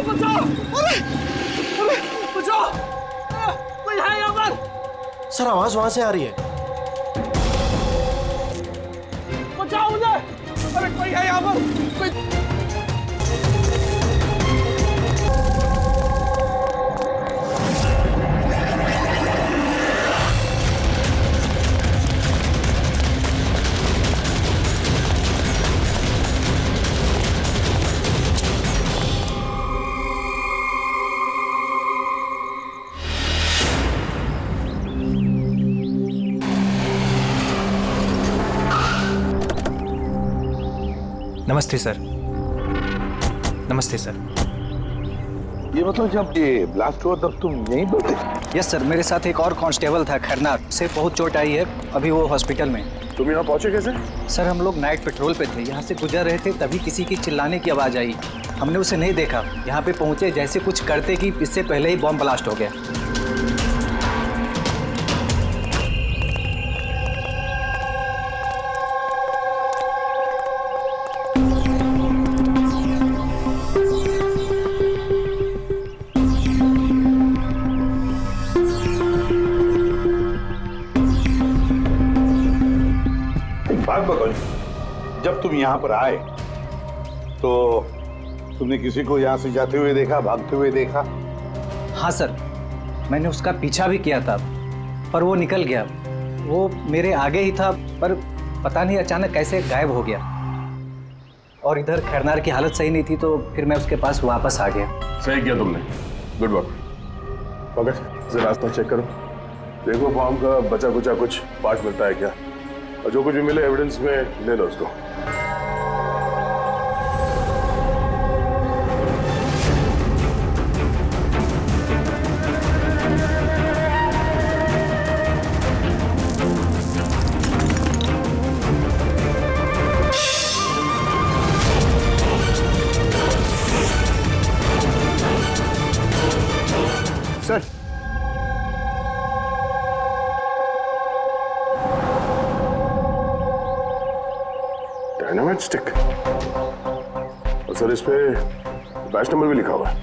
बचाओ! अरे बचाओ! कोई है यहाँ पर? सर आवाज वहां से आ रही है। बचाओ मुझे! अरे कोई है यहाँ पर? कोई... नमस्ते सर। नमस्ते सर। ये मतलब जब ये ब्लास्ट हुआ तब तुम यहीं पर थे? यस सर, मेरे साथ एक और कांस्टेबल था खरनार, उसे बहुत चोट आई है, अभी वो हॉस्पिटल में। तुम यहाँ पहुंचे कैसे? सर हम लोग नाइट पेट्रोल पे थे, यहाँ से गुजर रहे थे तभी किसी की चिल्लाने की आवाज़ आई। हमने उसे नहीं देखा, यहाँ पे पहुँचे जैसे कुछ करते कि इससे पहले ही बॉम्ब ब्लास्ट हो गया। जब तुम यहाँ पर आए तो तुमने किसी को यहाँ से जाते हुए देखा, भागते हुए देखा? हाँ सर, मैंने उसका पीछा भी किया था पर वो निकल गया। वो मेरे आगे ही था पर पता नहीं अचानक कैसे गायब हो गया। और इधर खरनार की हालत सही नहीं थी तो फिर मैं उसके पास वापस आ गया। सही किया तुमने, गुड वर्क। पंकज जरा रास्ता चेक करो, देखो बॉम्ब का बचा कुचा कुछ पार्ट मिलता है क्या, और जो कुछ भी मिले एविडेंस में ले लो उसको। सर डायनामाइट स्टिक, और सर इस पे बैच नंबर भी लिखा हुआ है।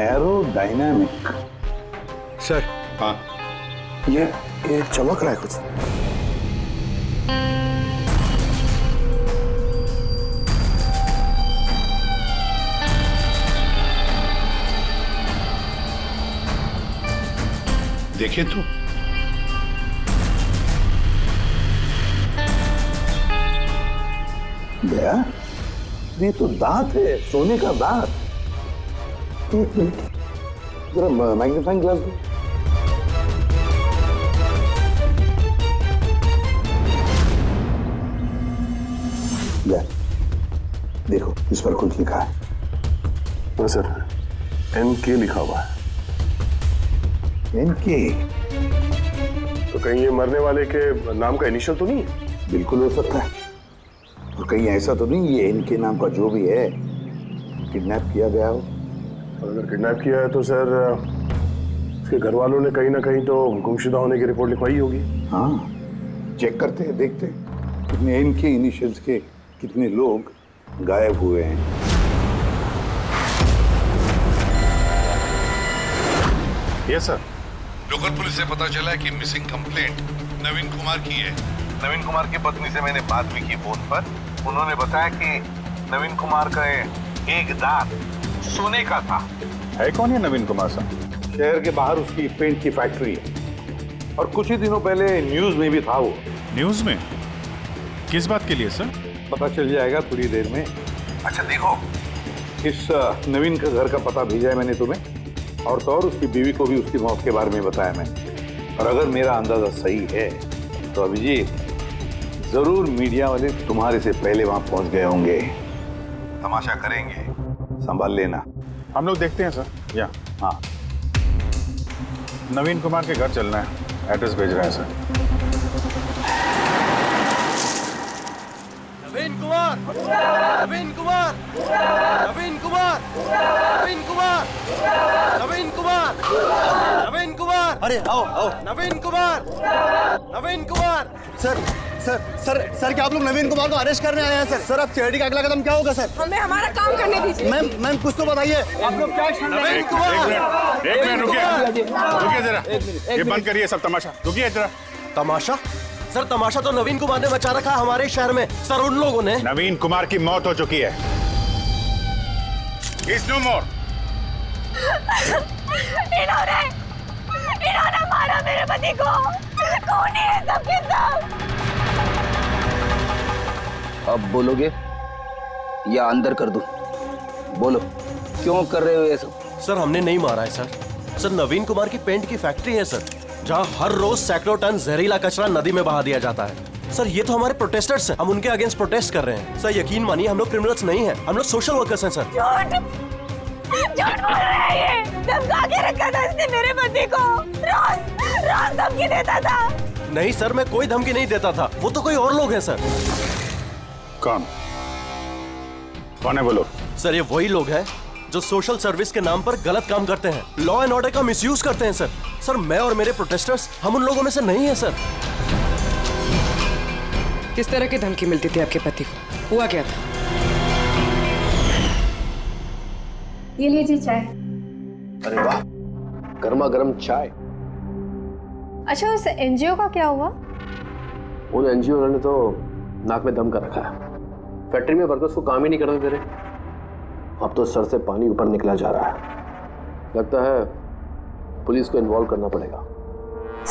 Arrow dynamic. सर हाँ, ये चमक रहा है कुछ। देखे तो गया, ये तो दांत है, सोने का दांत। एक मिनट, जरा मैग्नीफाइंग ग्लास दो। देखो इस पर कुछ लिखा है। हाँ सर, NK लिखा हुआ है। NK? तो कहीं ये मरने वाले के नाम का इनिशियल तो नहीं है? बिल्कुल हो सकता है, और कहीं ऐसा तो नहीं ये NK नाम का जो भी है किडनैप किया गया हो। और अगर किडनैप किया है तो सर उसके घर वालों ने कहीं ना कहीं तो गुमशुदा होने की रिपोर्ट लिखवाई होगी। हाँ, चेक करते हैं, देखते हैं कितने NK इनिशियल्स के कितने लोग गायब हुए हैं। Yes sir. लोकल पुलिस से पता चला है कि मिसिंग कंप्लेंट नवीन कुमार की है। नवीन कुमार की पत्नी से मैंने बात भी की फोन पर। उन्होंने बताया कि नवीन कुमार का एक दांत सोने का था। है कौन है नवीन कुमार साहब? शहर के बाहर उसकी पेंट की फैक्ट्री है, और कुछ ही दिनों पहले न्यूज में भी था वो। न्यूज में? किस बात के लिए सर? पता चल जाएगा थोड़ी देर में। अच्छा देखो, इस नवीन का घर का पता भेजा है मैंने तुम्हें, और तो और उसकी बीवी को भी उसकी मौत के बारे में बताया मैंने। और अगर मेरा अंदाजा सही है तो अभिजीत, जरूर मीडिया वाले तुम्हारे से पहले वहां पहुंच गए होंगे। तमाशा करेंगे, संभाल लेना। हम लोग देखते हैं सर। या हाँ, नवीन कुमार के घर चलना है, एड्रेस भेज रहे हैं सर। नवीन कुमार! नवीन कुमार! नवीन कुमार! नवीन कुमार! नवीन कुमार! नवीन कुमार! अरे आओ आओ। नवीन कुमार! नवीन कुमार! सर सर क्या आप लोग नवीन कुमार को अरेस्ट करने आए हैं सर? सर अब सिआईडी का अगला कदम क्या होगा सर? हमें हमारा काम करने दीजिए। मैम कुछ तो बताइए, आप लोग क्या एक्शन लेंगे? एक मिनट रुकिए जरा, ये बंद करिए सब तमाशा, रुकिए जरा। तमाशा? सर तमाशा तो नवीन कुमार ने मचा रखा हमारे शहर में सर, उन लोगों ने। नवीन कुमार की मौत हो चुकी है। He's no more. इन्होंने मारा मेरे पति को। कौन है सबके सब? अब बोलोगे या अंदर कर दूं? बोलो क्यों कर रहे हो ये सब? सर हमने नहीं मारा है सर। सर नवीन कुमार की पेंट की फैक्ट्री है सर, जहाँ हर रोज सैकड़ों टन जहरीला कचरा नदी में बहा दिया जाता है। सर ये तो हमारे प्रोटेस्टर्स हैं, हम उनके अगेंस्ट प्रोटेस्ट कर रहे हैं। सर यकीन मानिए हम लोग क्रिमिनल्स नहीं हैं, हम लोग सोशल वर्कर्स हैं सर। झूठ बोल रहा है ये। धमका के रखा था इसने मेरे पति को। रोज धमकी देता था। नहीं सर मैं कोई धमकी नहीं देता था, वो तो कोई और लोग हैं सर। कौन है बोलो? सर ये वही लोग हैं जो सोशल सर्विस के नाम पर गलत काम करते हैं, लॉ एंड ऑर्डर का मिसयूज करते हैं सर। सर मैं और मेरे प्रोटेस्टर्स हम उन लोगों में से नहीं है सर। किस तरह की धमकी मिलती थी आपके पति को? हुआ क्या था? ये लीजिए चाय। अरे वाह, गर्मा गर्म चाय। अच्छा उस एनजीओ का क्या हुआ? उन एनजीओ ने तो नाक में दम कर रखा है। फैक्ट्री में वर्कर्स को काम ही नहीं करने दे रहे। अब तो सर से पानी ऊपर निकला जा रहा है। लगता है पुलिस को इन्वॉल्व करना पड़ेगा।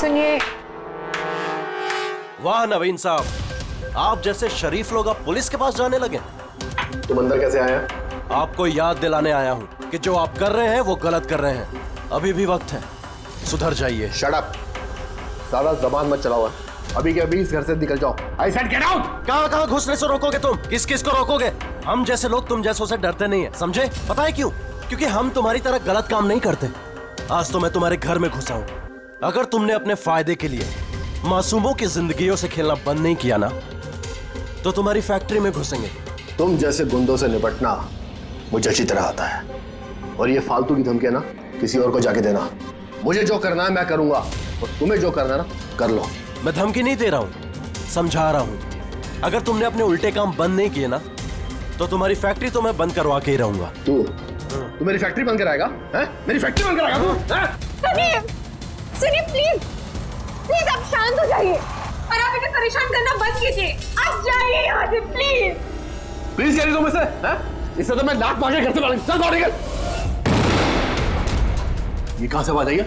सुनिए। वाह नवीन साहब, आप जैसे शरीफ लोग अब पुलिस के पास जाने लगे। तुम अंदर कैसे आया? आपको याद दिलाने आया हूँ कि जो आप कर रहे हैं वो गलत कर रहे हैं। अभी भी वक्त है, सुधर जाइए। शट अप, सारा जबान मत चलाओ। अभी के अभी इस घर से निकल जाओ। I said get out. कहाँ घुसने से रोकोगे तुम? किस किस को रोकोगे? हम जैसे लोग तुम जैसों से डरते नहीं है, समझे? पता है क्यों? क्योंकि हम तुम्हारी तरह गलत काम नहीं करते। आज तो मैं तुम्हारे घर में घुसा हूँ। अगर तुमने अपने फायदे के लिए मासूमों की जिंदगियों से खेलना बंद नहीं किया ना, तो तुम्हारी फैक्ट्री में घुसेंगे। तुम जैसे गुंडों से निपटना मुझे अच्छी तरह आता है, और ये फालतू की धमकियां ना किसी और को जाके देना। मुझे जो करना है मैं करूंगा, और तुम्हें जो करना है ना कर लो। मैं धमकी नहीं दे रहा हूँ, समझा रहा हूँ। अगर तुमने अपने उल्टे काम बंद नहीं किए ना, तो तुम्हारी फैक्ट्री तो मैं बंद करवा के ही रहूंगा। तू मेरी फैक्ट्री बंद कराएगा? मेरी फैक्ट्री बंद कराएगा तू? सुनिए प्लीज आप शांत हो जाइए और आप इन्हें परेशान करना बंद कीजिए। आप जाइए यहाँ से प्लीज। प्लीज कह रही तुम इसे? इससे तो मैं लात मार के घर से बाहर चल बाहर निकल। ये कहां से आवाज आई है?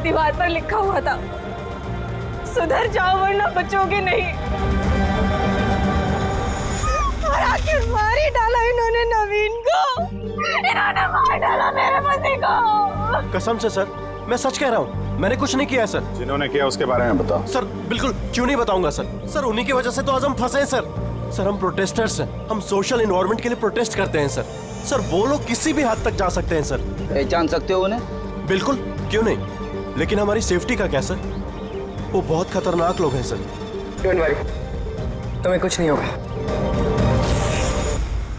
दीवार पर लिखा हुआ था, सुधर जाओ वरना बचोगे नहीं। और आखिर मार ही डाला इन्होंने नवीन को। इन्होंने मार डाला मेरे पति को। कसम से सर, मैं सच कह रहा हूँ, मैंने कुछ नहीं किया है सर। जिन्होंने किया उसके बारे में बताओ। सर बिल्कुल क्यों नहीं बताऊंगा सर। सर उन्हीं की वजह से तो आज हम फंसे हैं सर। सर हम प्रोटेस्टर्स हैं, हम सोशल एनवायरनमेंट के लिए प्रोटेस्ट करते हैं सर। सर वो लोग किसी भी हद तक जा सकते हैं सर। पहचान सकते हो उन्हें? बिल्कुल, क्यों नहीं, लेकिन हमारी सेफ्टी का क्या सर? वो बहुत खतरनाक लोग हैं सर। डोंट वरी, तुम्हें कुछ नहीं होगा।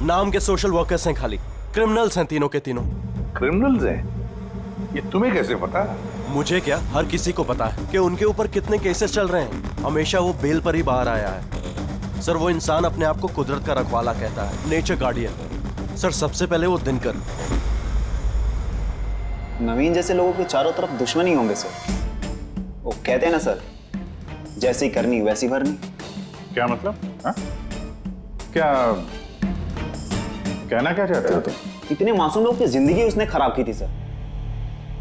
नाम के सोशल वर्कर्स हैं खाली, क्रिमिनल्स हैं तीनों के तीनों। क्रिमिनल्स हैं? ये तुम्हें कैसे पता? मुझे क्या, हर किसी को पता है कि उनके ऊपर कितने केसेस चल रहे हैं। हमेशा वो बेल पर ही बाहर आया है सर। वो इंसान अपने आप को कुदरत का रखवाला कहता है, नेचर गार्डियन। सर सबसे पहले वो दिनकर। नवीन जैसे लोगों के चारों तरफ दुश्मनी होंगे सर। वो कहते हैं ना सर, जैसी करनी वैसी भरनी। क्या मतलब? हा? क्या कहना क्या चाहते हो तुम? इतने मासूम लोग की जिंदगी उसने खराब की थी सर।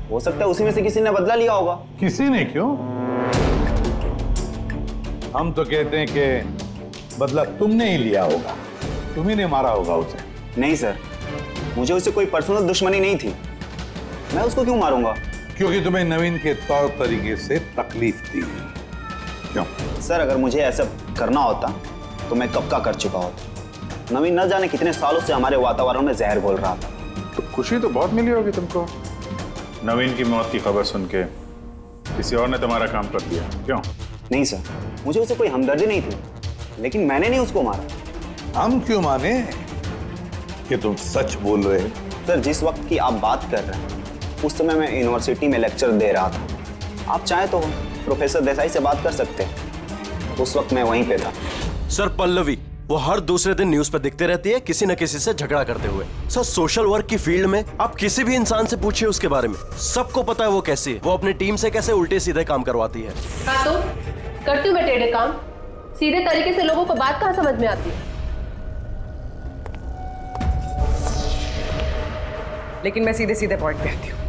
हो सकता है उसी में से किसी ने बदला लिया होगा। किसी ने क्यों? हम तो कहते हैं कि बदला तुमने ही लिया होगा, तुम्ही ने मारा होगा उसे। नहीं सर, मुझे उससे कोई पर्सनल दुश्मनी नहीं थी। मैं उसको क्यों मारूंगा? क्योंकि तुम्हें नवीन के तौर तरीके से तकलीफ दी। क्यों? सर अगर मुझे ऐसा करना होता तो मैं कब का कर चुका होता। नवीन न जाने कितने सालों से हमारे वातावरण में जहर घोल रहा था। तो खुशी तो बहुत मिली होगी तुमको। नवीन की मौत की खबर सुन के किसी और ने तुम्हारा काम कर दिया, क्यों? नहीं सर, मुझे उससे कोई हमदर्दी नहीं थी, लेकिन मैंने नहीं उसको मारा। हम क्यों माने कि तुम सच बोल रहे हो? सर, जिस वक्त की आप बात कर रहे हैं उस समय मैं यूनिवर्सिटी में लेक्चर दे रहा था। आप चाहे तो प्रोफेसर देसाई से बात कर सकते हैं, उस वक्त मैं वहीं पे था। सर पल्लवी वो हर दूसरे दिन न्यूज पे दिखते रहती है किसी न किसी से झगड़ा करते हुए। सर सोशल वर्क की फील्ड में आप किसी भी इंसान से पूछिए उसके बारे में, सबको पता है वो कैसी है, वो अपनी टीम से कैसे उल्टे सीधे काम करवाती है। हाँ तो करती हूँ मैं टेढ़े काम, सीधे तरीके से लोगों को बात कहाँ समझ में आती है। लेकिन मैं सीधे सीधे पॉइंट पे आती हूँ।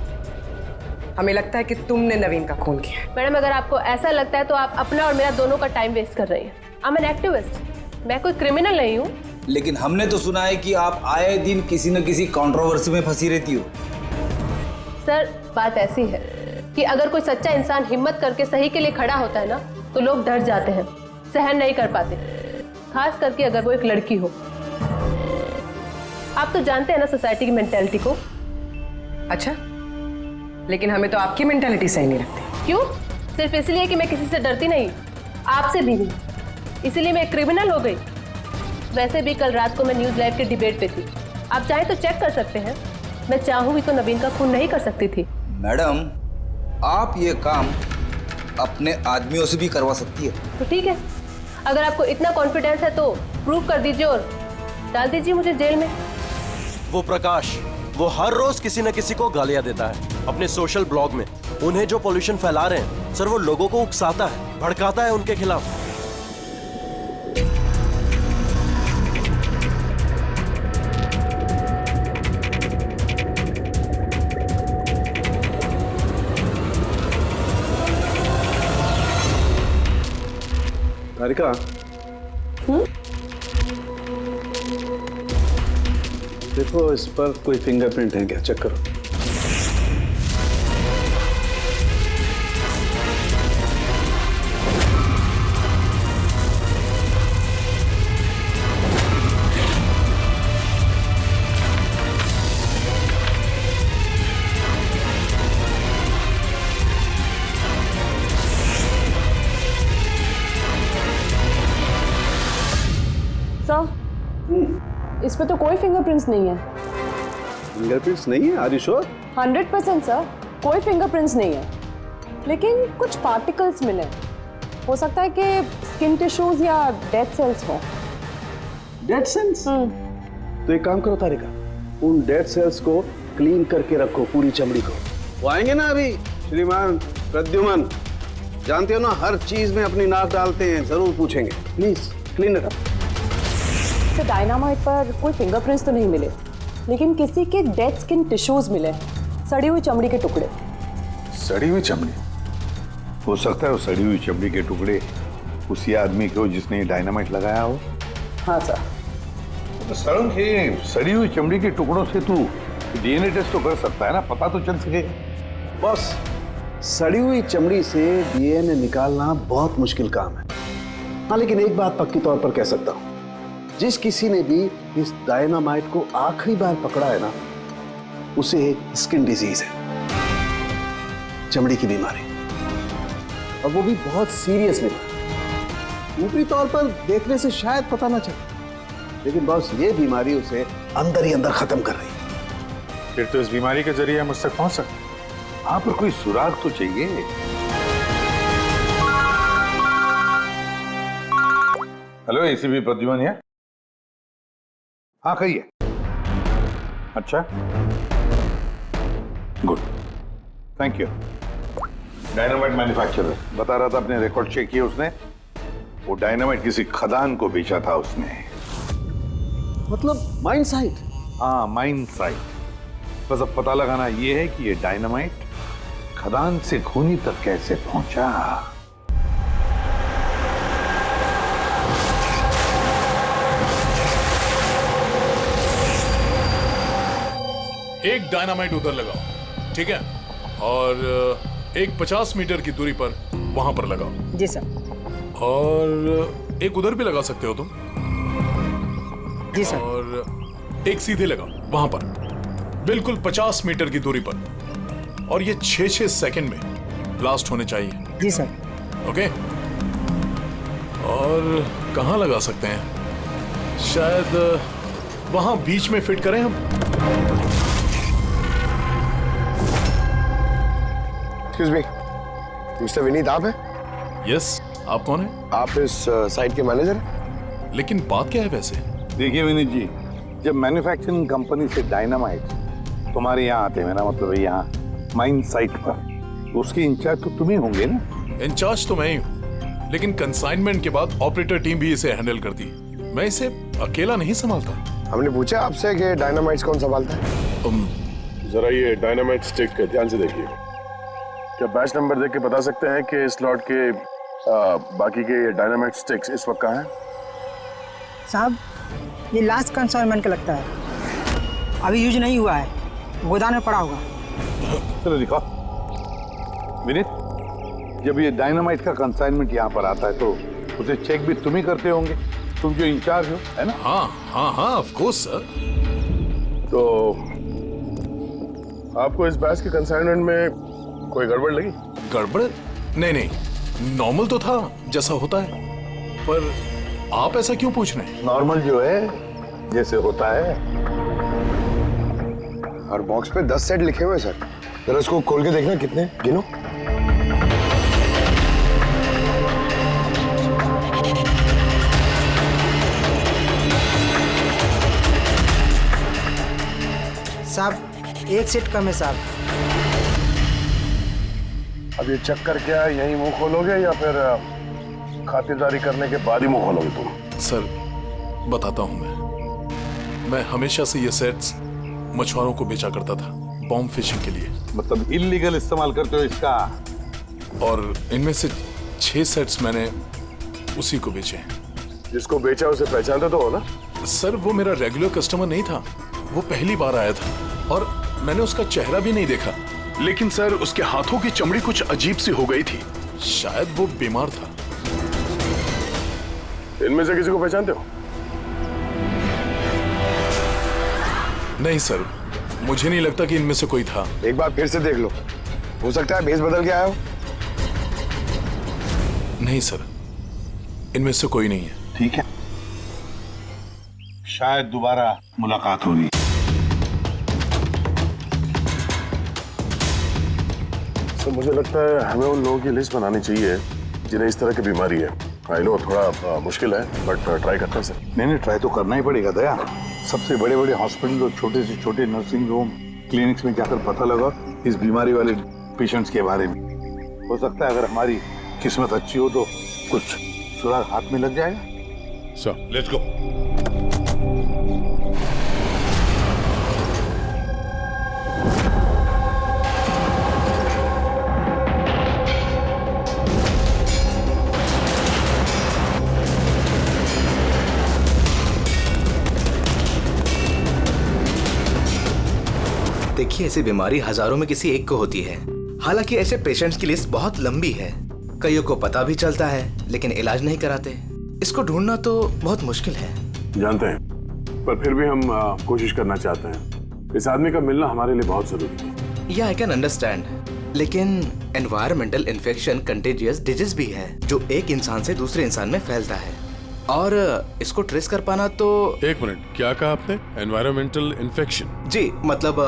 हमें लगता है कि तुमने नवीन का खून किया है। मैडम अगर आपको ऐसा लगता है तो आप अपना और मेरा दोनों का टाइम वेस्ट कर रही हैं। आई एम एन एक्टिविस्ट, मैं कोई क्रिमिनल नहीं हूँ। लेकिन हमने तो सुना है कि आप आए दिन किसी न किसी कंट्रोवर्सी में फंसी रहती हो। सर बात ऐसी है कि अगर कोई सच्चा इंसान हिम्मत करके सही के लिए खड़ा होता है ना तो लोग डर जाते हैं, सहन नहीं कर पाते, खास करके अगर वो एक लड़की हो। आप तो जानते हैं ना सोसाइटी की मेंटेलिटी को। अच्छा, लेकिन हमें तो आपकी मेंटालिटी सही नहीं लगती। क्यों? सिर्फ इसलिए कि मैं किसी से डरती नहीं, आपसे भी नहीं, इसीलिए मैं क्रिमिनल हो गई। वैसे भी कल रात को मैं न्यूज़ लाइव के डिबेट पे थी, आप चाहे तो चेक कर सकते हैं। मैं चाहूंगी तो नवीन का खून नहीं कर सकती थी। मैडम, आप ये काम अपने आदमियों से भी करवा सकती है। तो ठीक है, अगर आपको इतना कॉन्फिडेंस है तो प्रूव कर दीजिए और डाल दीजिए मुझे जेल में। वो प्रकाश वो हर रोज किसी न किसी को गालियां देता है अपने सोशल ब्लॉग में। उन्हें जो पॉल्यूशन फैला रहे हैं सर वो लोगों को उकसाता है, भड़काता है उनके खिलाफ। तारिका, देखो इस पर कोई फिंगरप्रिंट है क्या, चेक करो। इस पे तो कोई फिंगरप्रिंट्स नहीं है। फिंगरप्रिंट्स नहीं है? Are you sure? 100% सर, कोई फिंगरप्रिंट्स नहीं है, लेकिन कुछ पार्टिकल्स मिले। हो सकता है कि स्किन टिश्यूज या डेड सेल्स हो। Dead cells? तो एक काम करो तारिका, उन डेड सेल्स को क्लीन करके रखो, पूरी चमड़ी को। वो आएंगे ना अभी, श्रीमान प्रद्युमन, जानते हो ना हर चीज में अपनी नाक डालते हैं, जरूर पूछेंगे। Please clean it up. तो डायनामाइट पर कोई फिंगरप्रिंट्स तो नहीं मिले, लेकिन किसी के डेड स्किन टिश्यूज मिले, सड़ी हुई चमड़ी के टुकड़े। सड़ी हुई चमड़ी? हो सकता है वो सड़ी हुई चमड़ी के टुकड़े उसी आदमी के हो जिसने ये डायनामाइट लगाया हो। हाँ सर। तो सड़न के सड़ी हुई चमड़ी के टुकड़ों से तू डीएनए टेस्ट तो कर सकता है ना, पता तो चल सके। बस सड़ी हुई चमड़ी से डीएनए निकालना बहुत मुश्किल काम है। हाँ, लेकिन एक बात पक्की तौर पर कह सकता हूँ, जिस किसी ने भी इस डायनामाइट को आखिरी बार पकड़ा है ना, उसे एक स्किन डिजीज है, चमड़ी की बीमारी, और वो भी बहुत सीरियस बीमारी। ऊपरी तौर पर देखने से शायद पता ना चले, लेकिन बस ये बीमारी उसे अंदर ही अंदर खत्म कर रही है। फिर तो इस बीमारी के जरिए मुझ तक पहुंच सकते। हाँ, पर कोई सुराग तो चाहिए। हेलो, एसीपी प्रद्युमन है? हाँ कहिए। अच्छा, good, thank you. Dynamite manufacturer बता रहा था, अपने रिकॉर्ड चेक किए उसने, वो डायनामाइट किसी खदान को बेचा था उसने। मतलब माइन साइट? हाँ, माइन साइट। बस अब पता लगाना ये है कि ये डायनामाइट खदान से खूनी तक कैसे पहुंचा। एक डायनामाइट उधर लगाओ, ठीक है, और एक 50 मीटर की दूरी पर वहां पर लगाओ। जी सर। और एक उधर भी लगा सकते हो तुम। जी सर। और एक सीधे लगाओ वहां पर, बिल्कुल 50 मीटर की दूरी पर, और ये 6-6 सेकंड में ब्लास्ट होने चाहिए। जी सर। ओके। और कहाँ लगा सकते हैं? शायद वहां बीच में फिट करें हम। एक्सक्यूज मी, मिस्टर विनीत आप हैं? यस, आप कौन हैं? आप इस साइट के मैनेजर हैं? लेकिन बात क्या है वैसे? देखिए विनीत जी, जब मैन्युफैक्चरिंग कंपनी से डायनामाइट तुम्हारे यहाँ आते हैं, मेरा मतलब है यहाँ माइन साइट पर, तो उसके इंचार्ज तो तुम ही होंगे ना? इंचार्ज तो मैं ही हूँ, लेकिन कंसाइनमेंट के बाद ऑपरेटर टीम भी इसे हैंडल करती है। मैं इसे अकेला नहीं संभालता। हमने पूछा आपसे कि डायनामाइट्स कौन संभालता है? जरा ये डायनामाइट स्टिक ध्यान से देखिए। क्या बैच नंबर देख के बता सकते हैं कि इस लॉट के बाकी के डायनामाइट स्टिक्स इस वक्त कहाँ हैं? साहब, ये लास्ट कंसाइनमेंट का लगता है, अभी यूज नहीं हुआ है, गोदाम में पड़ा होगा। चलो दिखाओ। विनीत, जब ये डायनामाइट का कंसाइनमेंट यहाँ पर आता है तो उसे चेक भी तुम ही करते होंगे, तुम जो इंचार्ज हो, है ना? हाँ हाँ हाँ, ऑफ कोर्स सर। तो आपको इस बैच के कंसाइनमेंट में कोई गड़बड़ लगी? गड़बड़? नहीं नहीं, नॉर्मल तो था जैसा होता है, पर आप ऐसा क्यों पूछ रहे हैं? नॉर्मल जो है जैसे होता है। और बॉक्स पे 10 सेट लिखे हुए सर, जरा इसको खोल के देखना कितने, गिनो। साहब, एक सेट कम है साहब। अब ये चक्कर क्या है, यही मुंह खोलोगे या फिर खातिरदारी करने के बाद ही मुंह खोलोगे तुम? सर बताता हूं, मैं हमेशा से ये सेट्स मछुआरों को बेचा करता था, बॉम्ब फिशिंग के लिए। मतलब इल्लीगल इस्तेमाल करते हो इसका? और इनमें से 6 सेट्स मैंने उसी को बेचे हैं। जिसको बेचा उसे पहचानते तो हो ना? सर वो मेरा रेगुलर कस्टमर नहीं था, वो पहली बार आया था और मैंने उसका चेहरा भी नहीं देखा, लेकिन सर उसके हाथों की चमड़ी कुछ अजीब सी हो गई थी, शायद वो बीमार था। इनमें से किसी को पहचानते हो? नहीं सर, मुझे नहीं लगता कि इनमें से कोई था। एक बार फिर से देख लो, हो सकता है भेस बदल के आया हो। नहीं सर, इनमें से कोई नहीं है। ठीक है, शायद दोबारा मुलाकात होगी। सर मुझे लगता है हमें उन लोगों की लिस्ट बनानी चाहिए जिन्हें इस तरह की बीमारी है। आई नो थोड़ा मुश्किल है, बट ट्राई करते हैं सर। नहीं, ट्राई तो करना ही पड़ेगा दया। सबसे बड़े बड़े हॉस्पिटल और छोटे से छोटे नर्सिंग होम, क्लिनिक्स में जाकर पता लगा इस बीमारी वाले पेशेंट्स के बारे में। हो सकता है अगर हमारी किस्मत अच्छी हो तो कुछ सुराग हाथ में लग जाएगा। Sir let's go. देखिए, ऐसी बीमारी हजारों में किसी एक को होती है। हालांकि ऐसे पेशेंट्स की लिस्ट बहुत लंबी है। कईयों को पता भी चलता है लेकिन इलाज नहीं कराते। इसको ढूंढना तो बहुत मुश्किल है। जानते हैं, पर फिर भी हम कोशिश करना चाहते हैं। इस आदमी का मिलना हमारे लिए बहुत जरूरी है। या आई कैन अंडरस्टैंड, लेकिन एनवायरमेंटल इन्फेक्शन कंटेजियस डिजीज भी है जो एक इंसान से दूसरे इंसान में फैलता है, और इसको ट्रेस कर पाना तो। एक मिनट, क्या कहा आपने? Environmental infection? जी, मतलब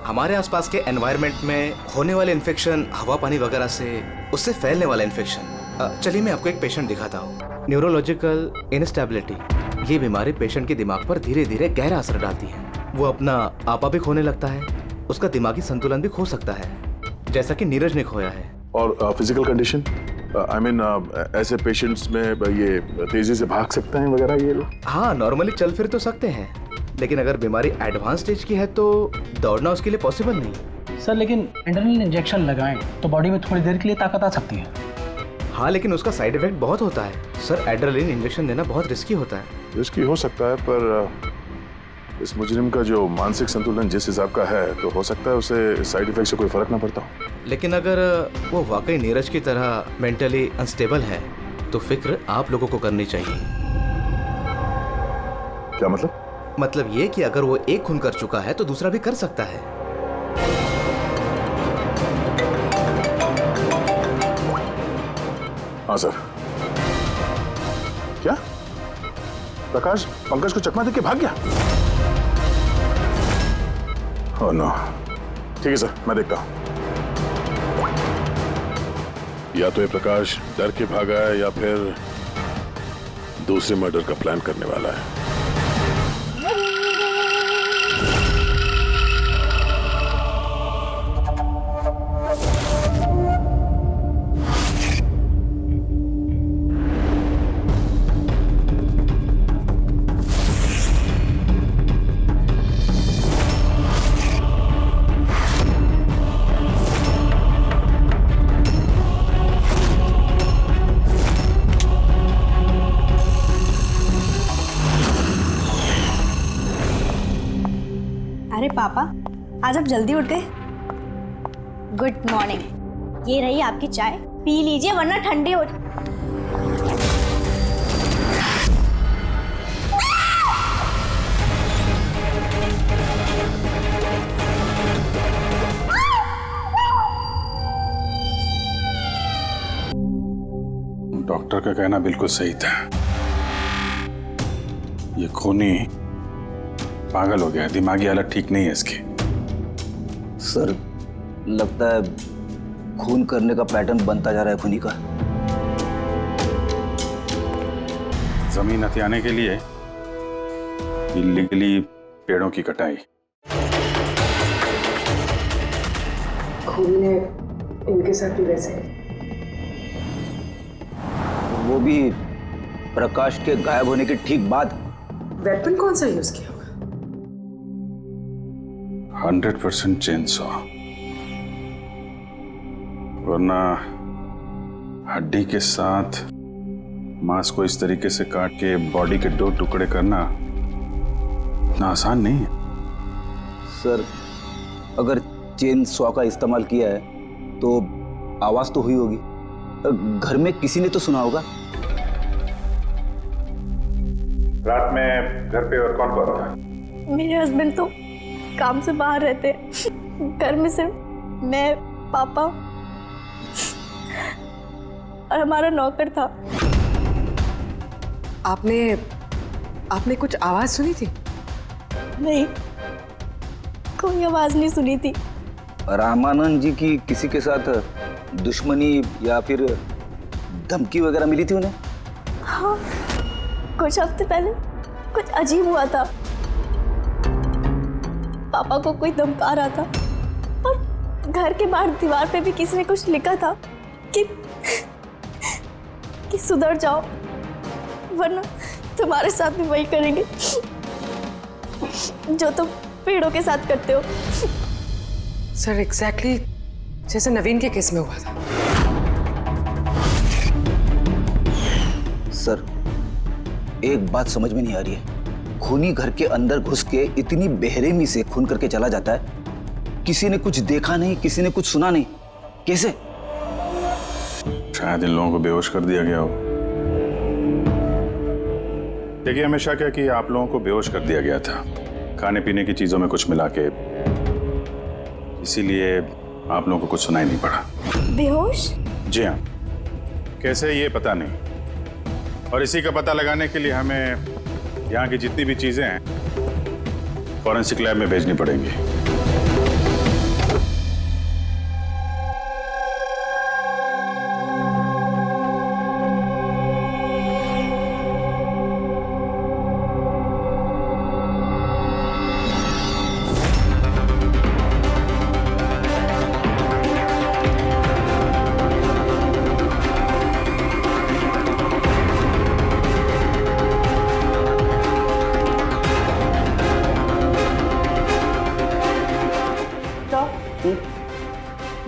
हमारे आसपास के एनवायरनमेंट में होने वाले इन्फेक्शन, हवा पानी वगैरह से, उससे फैलने वाला इन्फेक्शन। चलिए मैं आपको एक पेशेंट दिखाता हूँ। न्यूरोलॉजिकल इनस्टेबिलिटी, ये बीमारी पेशेंट के दिमाग पर धीरे धीरे गहरा असर डालती है। वो अपना आपा भी खोने लगता है, उसका दिमागी संतुलन भी खो सकता है, जैसा कि नीरज ने खोया है। और फिजिकल कंडीशन, आई मीन ऐसे पेशेंट्स में ये तेजी से भाग सकते हैं वगैरह ये लोग? हाँ, नॉर्मली चल फिर तो सकते हैं, लेकिन अगर बीमारी एडवांस स्टेज की है तो दौड़ना उसके लिए पॉसिबल नहीं। सर लेकिन एड्रेनलिन इंजेक्शन लगाएं तो बॉडी में थोड़ी देर के लिए ताकत आ सकती है। हाँ, लेकिन उसका साइड इफेक्ट बहुत होता है सर। एड्रेनलिन इंजेक्शन देना बहुत रिस्की होता है। रिस्की हो सकता है, पर इस मुजरिम का जो मानसिक संतुलन जिस हिसाब का है तो हो सकता है उसे साइड इफेक्ट से कोई फर्क ना पड़ता हो। लेकिन अगर वो वाकई नीरज की तरह मेंटली अनस्टेबल है तो फिक्र आप लोगों को करनी चाहिए। क्या मतलब? मतलब ये कि अगर वो एक खून कर चुका है तो दूसरा भी कर सकता है। हाँ सर। क्या प्रकाश पंकज को चकमा देके भाग गया? Oh no. ठीक है सर, मैं देखता हूं। या तो ये प्रकाश डर के भागा है या फिर दूसरे मर्डर का प्लान करने वाला है। अरे पापा, आज आप जल्दी उठ गए। Good morning. ये रही आपकी चाय, पी लीजिए वरना ठंडी हो। डॉक्टर का कहना बिल्कुल सही था। ये खूनी पागल हो गया, दिमागी हालत ठीक नहीं है इसकी। सर, लगता है खून करने का पैटर्न बनता जा रहा है खूनी का। जमीन हथियाने के लिए इलीगली पेड़ों की कटाई। खूनी ने इनके साथ भी वैसे वो भी प्रकाश के गायब होने के ठीक बाद। वेपन कौन सा यूज किया होगा? 100% चेनसॉ, वरना हड्डी के साथ मांस को इस तरीके से काट के बॉडी के 2 टुकड़े करना इतना आसान नहीं है। सर, अगर चेन सॉ का इस्तेमाल किया है तो आवाज तो हुई होगी, घर में किसी ने तो सुना होगा। रात में घर पे और कौन कौन था? मेरे हस्बैंड तो काम से बाहर रहते हैं। घर में सिर्फ मैं, पापा और हमारा नौकर था। आपने कुछ आवाज सुनी थी? नहीं, कोई आवाज नहीं सुनी थी। रामानंद जी की किसी के साथ दुश्मनी या फिर धमकी वगैरह मिली थी उन्हें? हाँ, कुछ हफ्ते पहले कुछ अजीब हुआ था। पापा को कोई धमका रहा था और घर के बाहर दीवार पे भी किसी ने कुछ लिखा था कि सुधर जाओ वरना तुम्हारे साथ भी वही करेंगे जो तुम पेड़ों के साथ करते हो। सर, एग्जैक्टली जैसे नवीन के केस में हुआ था। सर, एक बात समझ में नहीं आ रही है। खूनी घर के अंदर घुस के इतनी बेरहमी से खून करके चला जाता है, किसी ने कुछ देखा नहीं, किसी ने कुछ सुना नहीं, कैसे? शायद इन लोगों को बेहोश कर दिया गया हो। देखिए, हमेशा क्या कि आप लोगों को बेहोश कर दिया गया था खाने पीने की चीजों में कुछ मिला के, इसीलिए आप लोगों को कुछ सुनाई नहीं पड़ा। बेहोश? जी हाँ, कैसे ये पता नहीं, और इसी का पता लगाने के लिए हमें यहाँ की जितनी भी चीजें हैं फॉरेंसिक लैब में भेजनी पड़ेंगी।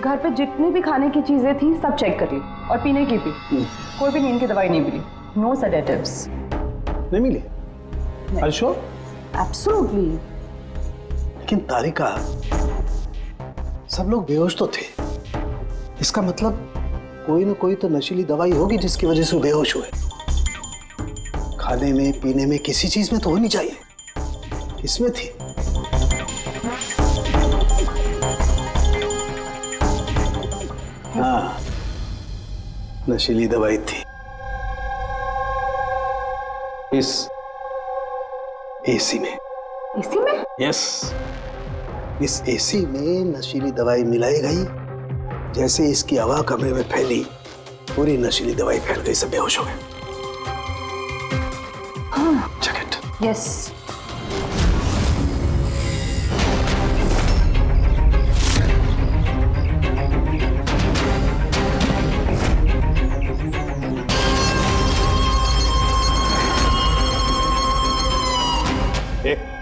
घर पे जितनी भी खाने की चीजें थी सब चेक कर ली और पीने की भी। कोई भी नींद की दवाई नहीं मिली। No sedatives. नहीं मिली? Are you sure? एब्सोल्युटली। लेकिन तारिका, सब लोग बेहोश तो थे। इसका मतलब कोई ना कोई तो नशीली दवाई होगी जिसकी वजह से वो बेहोश हुए। खाने में पीने में किसी चीज में तो होनी चाहिए। इसमें थी? हाँ, नशीली दवाई थी। इस एसी में। एसी में? यस, इस एसी में नशीली दवाई मिलाई गई। जैसे इसकी हवा कमरे में फैली, पूरी नशीली दवाई फैल गई, सब बेहोश हो गए। Check it. यस।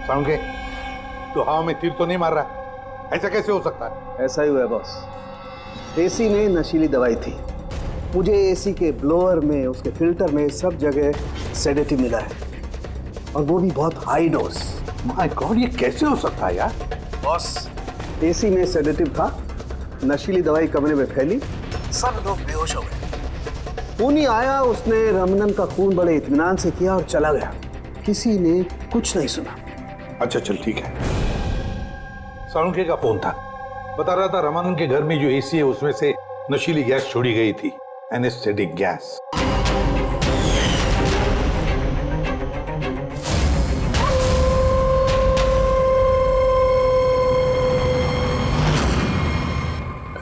साउंड के तो हवा में तीर तो नहीं मार रहा, ऐसा कैसे हो सकता है? ऐसा ही हुआ है बॉस। एसी में नशीली दवाई थी। मुझे एसी के ब्लोअर में, उसके फिल्टर में, सब जगह सेडेटिव मिला है, और वो भी बहुत हाई डोज। माय गॉड, ये कैसे हो सकता है यार? बॉस, एसी में सेडेटिव था, नशीली दवाई कमरे में फैली, सब लोग बेहोश हो गए। खूनी आया, उसने रमनन का खून बड़े इत्मीनान से किया और चला गया। किसी ने कुछ नहीं सुना। अच्छा चल ठीक है। साळुंखे का फोन था, बता रहा था रमानंद के घर में जो एसी है उसमें से नशीली गैस छोड़ी गई थी, एनेस्थेटिक गैस।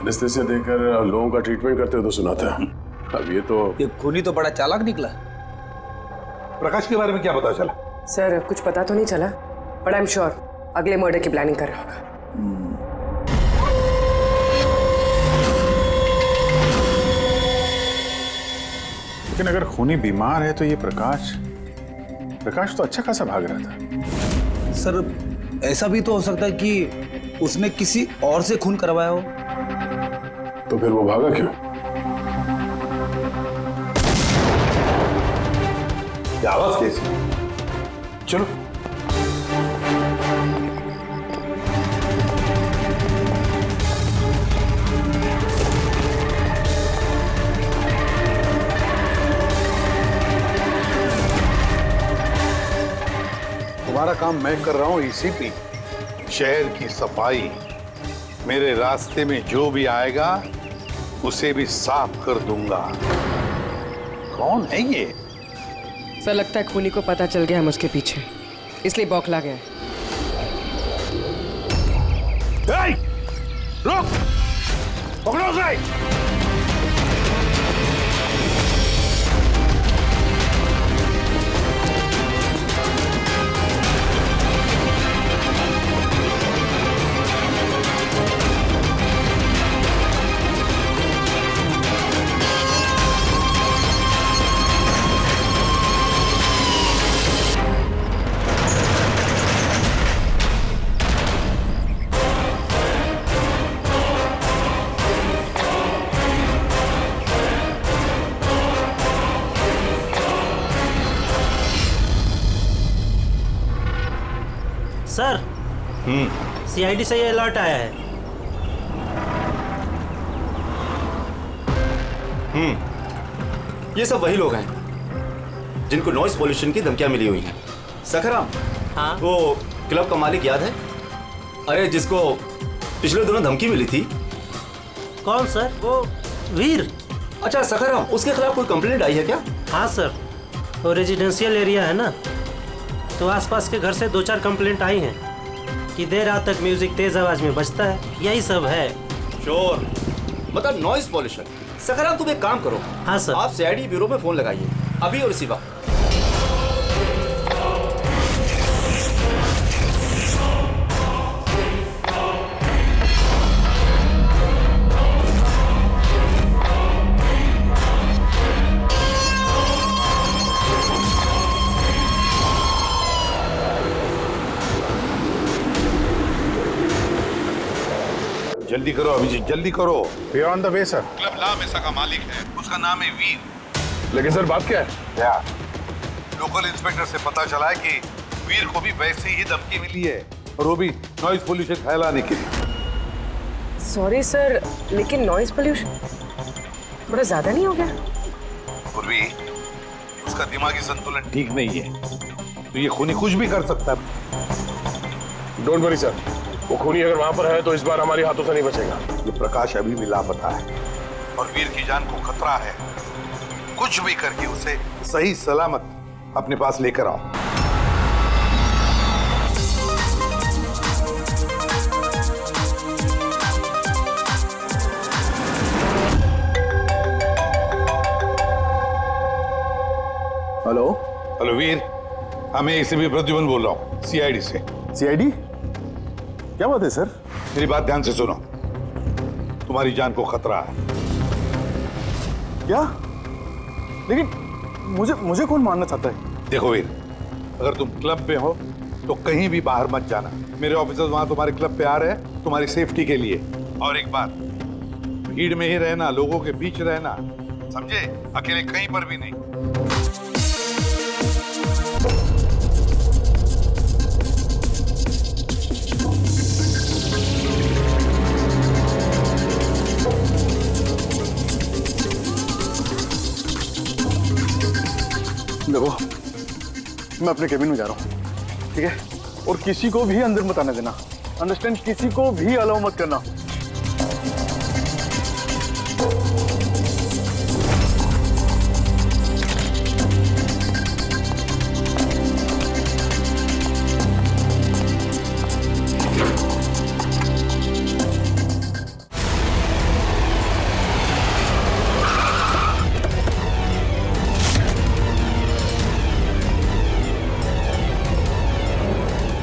एनेस्थेसिया देकर लोगों का ट्रीटमेंट करते हो तो सुना था। अब ये खूनी तो बड़ा चालाक निकला। प्रकाश के बारे में क्या पता चला? सर कुछ पता तो नहीं चला, बट आई एम श्योर अगले मर्डर की प्लानिंग कर रहा होगा। लेकिन अगर खूनी बीमार है तो ये प्रकाश तो अच्छा खासा भाग रहा था। सर, ऐसा भी तो हो सकता है कि उसने किसी और से खून करवाया हो। तो फिर वो भागा क्यों? आवाज कैसी? चलो तुम्हारा काम मैं कर रहा हूं एसीपी। शहर की सफाई, मेरे रास्ते में जो भी आएगा उसे भी साफ कर दूंगा। कौन है ये? सर लगता है खूनी को पता चल गया हम उसके पीछे, इसलिए बौखला गया है। रुक! पकड़ो उसे! सर, सीआईडी से ये अलर्ट आया है। ये सब वही लोग हैं जिनको नॉइस पोल्यूशन की धमकियां मिली हुई हैं। सखराम, हाँ? वो क्लब का मालिक याद है? अरे जिसको पिछले दिनों धमकी मिली थी। कौन सर? वो वीर। अच्छा सखराम, उसके खिलाफ कोई कंप्लेंट आई है क्या? हाँ सर, वो रेजिडेंशियल एरिया है ना, तो आसपास के घर से 2-4 कंप्लेंट आई हैं कि देर रात तक म्यूजिक तेज आवाज में बजता है, यही सब है। शोर मतलब नॉइस पॉल्यूशन। सखराम, तुम एक काम करो। हाँ सर। आप सीआईडी ब्यूरो में फोन लगाइए अभी और इसी वक्त। जल्दी करो अभिजीत, जल्दी करो। We are on the way sir. Club La Mesa का मालिक है, उसका नाम है वीर। लेकिन सर बात क्या है? क्या? लोकल इंस्पेक्टर से पता चला है कि वीर को भी वैसे ही धमकी मिली है, और वो भी नॉइस पोल्यूशन फैलाने के लिए। सॉरी सर, लेकिन नॉइस पोल्यूशन बड़ा ज्यादा नहीं हो गया? पूर्वी, उसका दिमागी संतुलन ठीक नहीं है, तो ये खूनी कुछ भी कर सकता है। डोंट वरी सर, वो खूनी अगर वहां पर है तो इस बार हमारे हाथों से नहीं बचेगा। ये प्रकाश अभी भी लापता है और वीर की जान को खतरा है। कुछ भी करके उसे सही सलामत अपने पास लेकर आओ। हेलो हेलो वीर, मैं एसीपी प्रद्युमन बोल रहा हूँ, सीआईडी से। सीआईडी? क्या बात है सर? मेरी बात ध्यान से सुनो, तुम्हारी जान को खतरा है। क्या? लेकिन मुझे कौन मारना चाहता है? देखो वीर, अगर तुम क्लब में हो तो कहीं भी बाहर मत जाना। मेरे ऑफिसर्स वहां तुम्हारे क्लब पे आ रहे हैं तुम्हारी सेफ्टी के लिए। और एक बात, भीड़ में ही रहना, लोगों के बीच रहना, समझे? अकेले कहीं पर भी नहीं। देखो, मैं अपने केबिन में जा रहा हूँ, ठीक है? और किसी को भी अंदर मत आने देना, अंडरस्टैंड? किसी को भी अलाउ मत करना।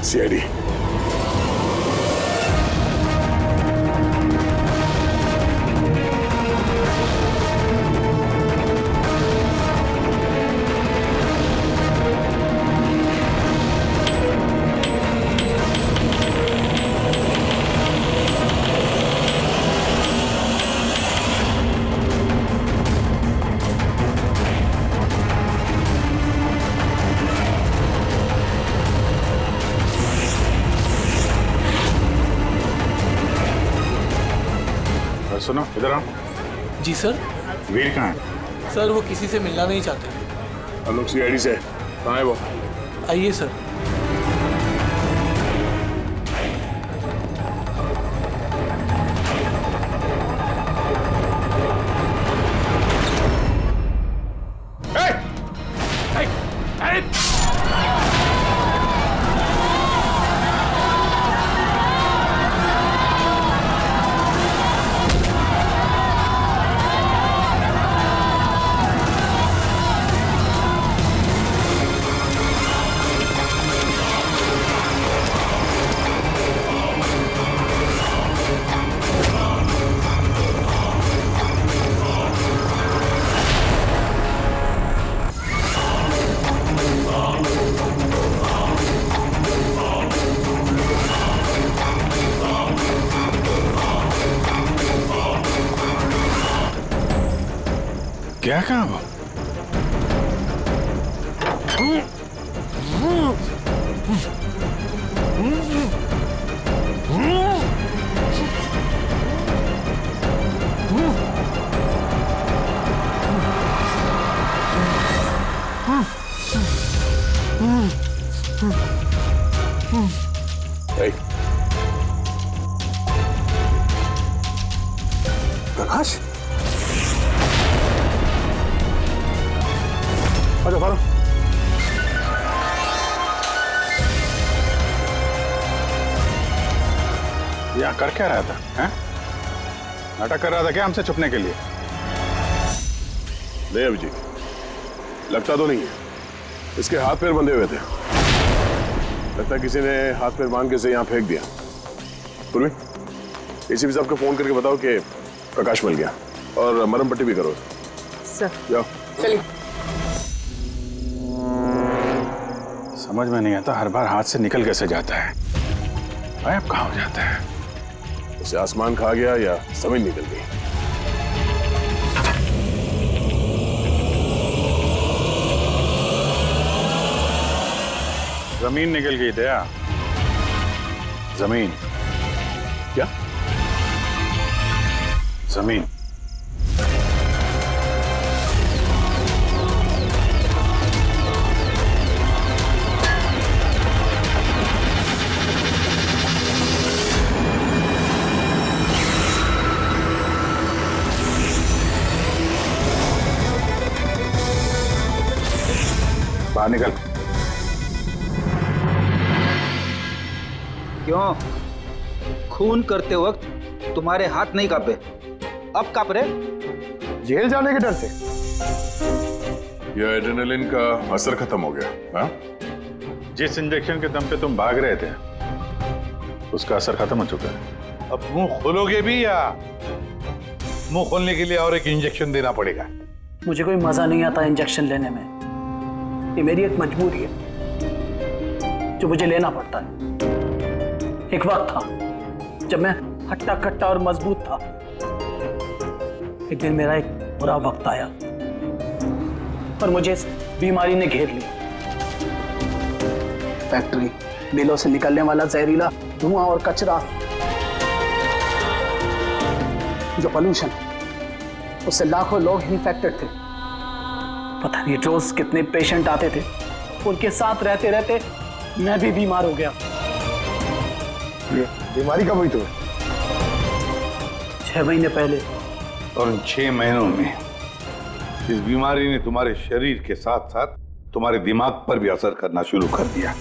सीआईडी। सुनो, इधर आओ। जी सर। वीर कहाँ है? सर वो किसी से मिलना नहीं चाहते। हम लोग सीआईडी से। कहाँ है वो? आइए सर। क्या कहा वो? प्रकाश? अच्छा फारूक, यहाँ कर क्या रहा था? हैं? नाटक कर रहा था क्या हमसे छुपने के लिए? नहीं अभिजीत, लगता तो नहीं है। इसके हाथ पैर बंधे हुए थे, लगता है किसी ने हाथ पैर बांध के इसे यहाँ फेंक दिया। पूर्वी, एसीपी साहब को फोन करके बताओ कि प्रकाश मिल गया, और मरहम पट्टी भी करो। सर जाओ। चलिए। समझ में नहीं आता, हर बार हाथ से निकल कैसे जाता है, गायब कहाँ हो जाता है? उसे आसमान खा गया या जमीन निकल गई? जमीन निकल गई दया, जमीन। क्या? जमीन। बाहर निकल। क्यों? खून करते वक्त तुम्हारे हाथ नहीं कांपे, अब कांप रहे? जेल जाने के डर से? यह एड्रेनलिन का असर खत्म हो गया। हाँ? जिस इंजेक्शन के दम पे तुम भाग रहे थे उसका असर खत्म हो चुका है। अब मुंह खोलोगे भी या मुंह खोलने के लिए और एक इंजेक्शन देना पड़ेगा? मुझे कोई मजा नहीं आता इंजेक्शन लेने में। ये मेरी एक मजबूरी है जो मुझे लेना पड़ता है। एक वक्त था जब मैं हट्टा कट्टा और मजबूत था। एक दिन मेरा एक बुरा वक्त आया और मुझे इस बीमारी ने घेर लिया। फैक्ट्री, मिलों से निकलने वाला जहरीला धुआं और कचरा, जो पोल्यूशन, उससे लाखों लोग इन्फेक्टेड थे। पता नहीं रोज कितने पेशेंट आते थे। उनके साथ रहते रहते मैं भी बीमार हो गया। बीमारी कब हुई तुम्हें? 6 महीने पहले। और उन 6 महीनों में इस बीमारी ने तुम्हारे शरीर के साथ साथ तुम्हारे दिमाग पर भी असर करना शुरू कर दिया।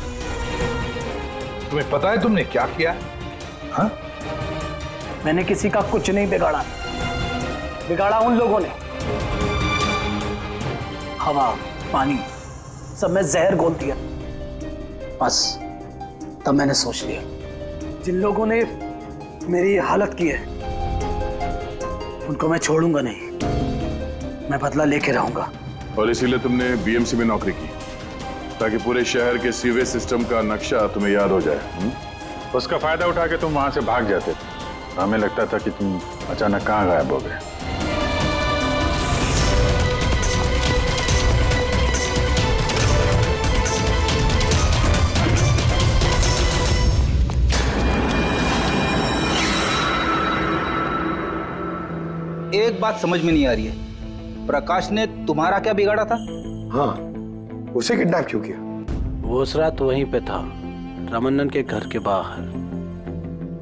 तुम्हें पता है तुमने क्या किया? हाँ? मैंने किसी का कुछ नहीं बिगाड़ा। बिगाड़ा उन लोगों ने। हवा, पानी, सब में जहर घोल दिया। बस तब मैंने सोच लिया, जिन लोगों ने मेरी ये हालत की है उनको मैं छोड़ूंगा नहीं। मैं बदला लेके रहूंगा। और इसीलिए तुमने बीएमसी में नौकरी की, ताकि पूरे शहर के सीवेज सिस्टम का नक्शा तुम्हें याद हो जाए। उसका फायदा उठा के तुम वहां से भाग जाते थे। हमें लगता था कि तुम अचानक कहाँ गायब हो गए। एक बात समझ में नहीं आ रही है, प्रकाश ने तुम्हारा क्या बिगाड़ा था? हाँ, उसे किडनैप क्यों किया? वो उस रात वहीं पे था, रमन्नन के घर के बाहर।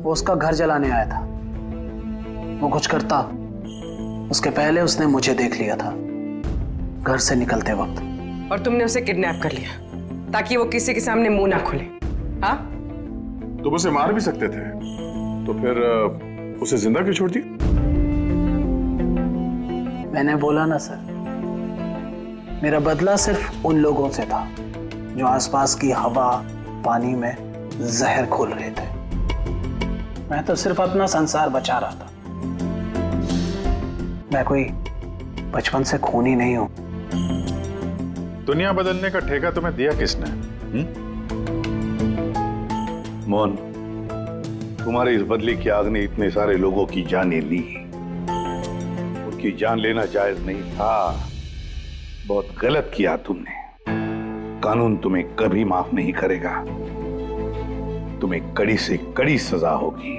वो उसका घर जलाने आया था। वो कुछ करता उसके पहले उसने मुझे देख लिया था घर से निकलते वक्त। और तुमने उसे किडनैप कर लिया ताकि वो किसी के सामने मुंह ना खोले। हाँ? तुम उसे मार भी सकते थे, तो फिर उसे जिंदा क्यों छोड़ दिया? मैंने बोला ना सर, मेरा बदला सिर्फ उन लोगों से था जो आसपास की हवा, पानी में जहर घोल रहे थे। मैं तो सिर्फ अपना संसार बचा रहा था। मैं कोई बचपन से खूनी नहीं हूं। दुनिया बदलने का ठेका तुम्हें दिया किसने? मोहन, तुम्हारे इस बदले की आग ने इतने सारे लोगों की जानें ली। उनकी जान लेना जायज नहीं था। बहुत गलत किया तुमने। कानून तुम्हें कभी माफ नहीं करेगा। तुम्हें कड़ी से कड़ी सजा होगी।